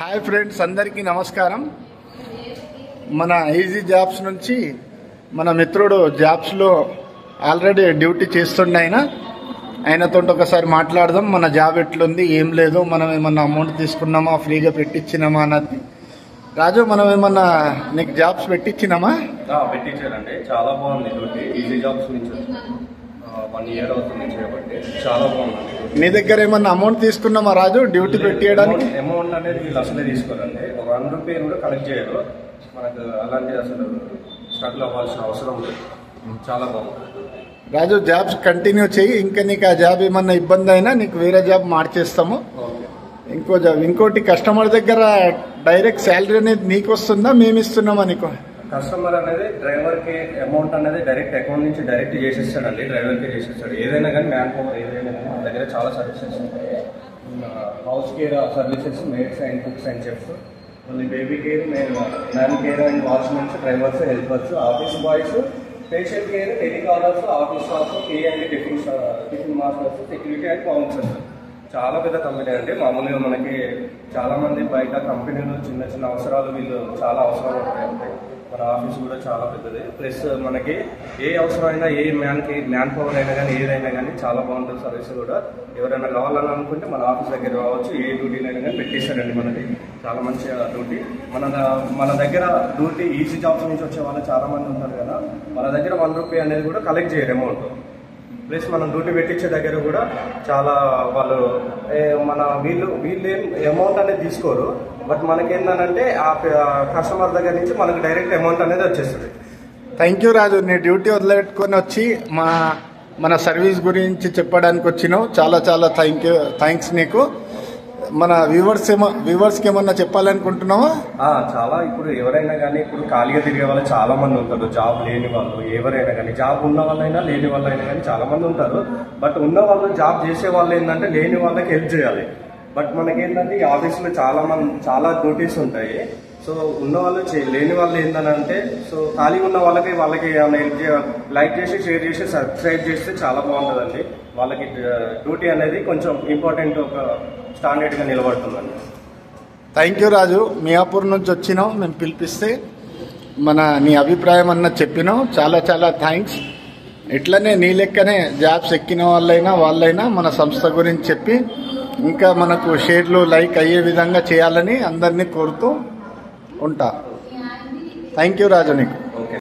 Hi friends, అందరికీ నమస్కారం. మన ఈజీ జాబ్స్ నుంచి మన మిత్రుడు జాబ్స్లో ఆల్రెడీ డ్యూటీ చేస్తుండే ఆయనతో ఒకసారి మాట్లాడదాం. మన జాబ్ ఎట్లుంది, ఏం లేదు, మనం ఏమన్నా అమౌంట్ తీసుకున్నామా, ఫ్రీగా పెట్టించినామా అన్నది. రాజు, మనం ఏమన్నా నీకు జాబ్స్ పెట్టించినామా? పెట్టించారండి, చాలా బాగుంది డ్యూటీ. ఈజీ జాబ్స్ నుంచి 1 year అవుతుంది చేయబట్టి, చాలా బాగుంది. నీ దగ్గర ఏమన్నా అమౌంట్ తీసుకున్నామా రాజు డ్యూటీ పెట్టియడానికి? అమౌంట్ అనేది వీళ్ళు అసలే తీసుకోరండి. ఒక 1 రూపీ కూడా కలెక్ట్ చేయరు. మనకు అలాంటి అసలు స్ట్రగుల్ అవ్వాల్సిన అవసరం లేదు. చాలా బాగుంది రాజు. జాబ్స్ కంటిన్యూ చేయి. ఇంకా నీకు ఆ జాబ్ ఏమన్నా ఇబ్బంది అయినా నీకు వేరే జాబ్ మార్చేస్తాము. ఇంకో జాబ్. ఇంకోటి, కస్టమర్ దగ్గర డైరెక్ట్ శాలరీ అనేది నీకు వస్తుందా, మేము ఇస్తున్నామా నీకు? కస్టమర్ అనేది డ్రైవర్ కి అమౌంట్ అనేది డైరెక్ట్ అకౌంట్ నుంచి డైరెక్ట్ చేసేస్తాడండి. డ్రైవర్ కి చేసేస్తాడు. ఏదైనా కానీ మ్యాన్ పవర్ ఏదైనా కానీ మన దగ్గర చాలా సర్వీసెస్ ఉంటాయి. House care services, maids and cooks and chefs, మళ్ళీ baby care, man care and watchmens, drivers, helpers, office boys, facial care, telecallers, office staff, tea and tiffin masters, security and counsellors. చాలా పెద్ద company అండి. మామూలుగా మనకి చాలా మంది బయట కంపెనీలు చిన్న చిన్న అవసరాలు వీళ్ళు చాలా అవసరాలు ఉంటాయండి. మన ఆఫీస్ కూడా చాలా పెద్దది. ప్లస్ మనకి ఏ అవసరమైనా, ఏ మ్యాన్ పవర్ అయినా కానీ, ఏదైనా కానీ చాలా బాగుంటుంది సర్వీస్ కూడా. ఎవరైనా కావాలని అనుకుంటే మన ఆఫీస్ దగ్గర రావచ్చు. ఏ డ్యూటీనైనా కానీ పెట్టేశారండి. మనది చాలా మంచి డ్యూటీ. మన దగ్గర డ్యూటీ ఈజీ జాబ్స్ నుంచి వచ్చే వాళ్ళు చాలా మంది ఉంటారు కదా. మన దగ్గర 1 రూపీ అనేది కూడా కలెక్ట్ చేయరు అమౌంట్. ప్లస్ మనం డ్యూటీ పెట్టించే దగ్గర కూడా చాలా వాళ్ళు వీళ్ళు అమౌంట్ అనేది తీసుకోరు. బట్ మనకేంటంటే ఆ కస్టమర్ దగ్గర నుంచి మనకు డైరెక్ట్ అమౌంట్ అనేది వచ్చేస్తుంది. థ్యాంక్ యూ రాజు. నీ డ్యూటీ వదిలిపెట్టుకొని వచ్చి మన సర్వీస్ గురించి చెప్పడానికి వచ్చినావు. చాలా చాలా థ్యాంక్స్ నీకు. మన వ్యూవర్స్కి ఏమన్నా చెప్పాలనుకుంటున్నావా? చాలా. ఇప్పుడు ఎవరైనా కానీ ఇప్పుడు ఖాళీగా తిరిగే వాళ్ళు చాలా మంది ఉంటారు. జాబ్ లేని వాళ్ళు ఎవరైనా కానీ, జాబ్ ఉన్న వాళ్ళైనా లేని వాళ్ళైనా కానీ చాలా మంది ఉంటారు. బట్ ఉన్న వాళ్ళు, జాబ్ చేసే వాళ్ళు ఏంటంటే లేని వాళ్ళకి హెల్ప్ చేయాలి. బట్ మనకేంటంటే ఈ ఆఫీస్లో చాలా డ్యూటీస్ ఉంటాయి. సో ఉన్న వాళ్ళు లేని వాళ్ళు ఏంటంటే, సో ఖాళీగా ఉన్న వాళ్ళకి ఏమైనా హెల్ప్ చేయాలి. లైక్ చేసి, షేర్ చేసి, సబ్స్క్రైబ్ చేస్తే చాలా బాగుంటుందండి. వాళ్ళకి డ్యూటీ అనేది కొంచెం ఇంపార్టెంట్, ఒక స్టాండర్డ్గా నిలబడుతుందండి. థ్యాంక్ యూ రాజు. మియాపూర్ నుంచి వచ్చినావు, మేము పిలిపిస్తే నీ అభిప్రాయం అన్నది చెప్పినావు. చాలా చాలా థ్యాంక్స్. ఇట్లనే నీ లెక్కనే జాబ్స్ ఎక్కిన వాళ్ళైనా మన సంస్థ గురించి చెప్పి ఇంకా మనకు షేర్లు, లైక్ అయ్యే విధంగా చేయాలని అందరినీ కోరుతూ ఉంటా. థ్యాంక్ యూ రాజు నీకు.